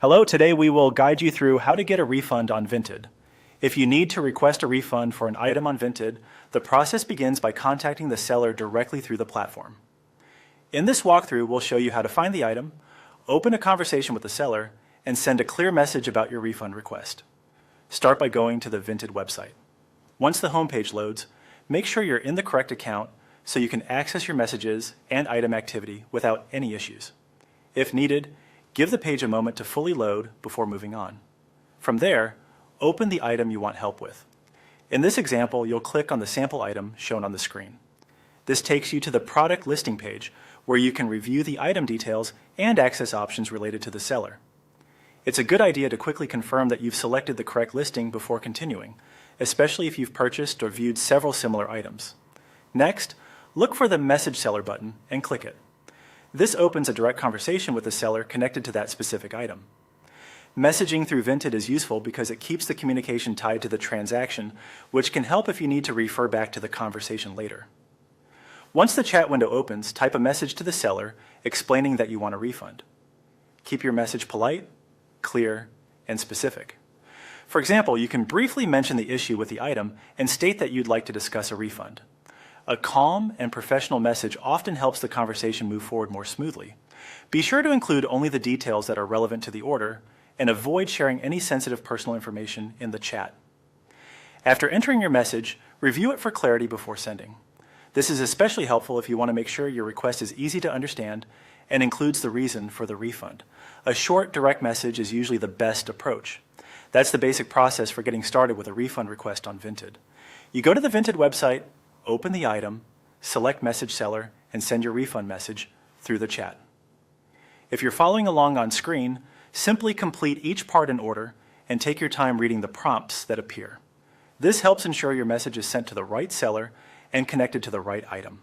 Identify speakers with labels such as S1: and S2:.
S1: Hello, today we will guide you through how to get a refund on Vinted. If you need to request a refund for an item on Vinted, the process begins by contacting the seller directly through the platform. In this walkthrough, we'll show you how to find the item, open a conversation with the seller, and send a clear message about your refund request. Start by going to the Vinted website. Once the homepage loads, make sure you're in the correct account so you can access your messages and item activity without any issues. If needed, give the page a moment to fully load before moving on. From there, open the item you want help with. In this example, you'll click on the sample item shown on the screen. This takes you to the product listing page where you can review the item details and access options related to the seller. It's a good idea to quickly confirm that you've selected the correct listing before continuing, especially if you've purchased or viewed several similar items. Next, look for the Message Seller button and click it. This opens a direct conversation with the seller connected to that specific item. Messaging through Vinted is useful because it keeps the communication tied to the transaction, which can help if you need to refer back to the conversation later. Once the chat window opens, type a message to the seller explaining that you want a refund. Keep your message polite, clear, and specific. For example, you can briefly mention the issue with the item and state that you'd like to discuss a refund. A calm and professional message often helps the conversation move forward more smoothly. Be sure to include only the details that are relevant to the order and avoid sharing any sensitive personal information in the chat. After entering your message, review it for clarity before sending. This is especially helpful if you want to make sure your request is easy to understand and includes the reason for the refund. A short, direct message is usually the best approach. That's the basic process for getting started with a refund request on Vinted. You go to the Vinted website, open the item, select Message Seller, and send your refund message through the chat. If you're following along on screen, simply complete each part in order and take your time reading the prompts that appear. This helps ensure your message is sent to the right seller and connected to the right item.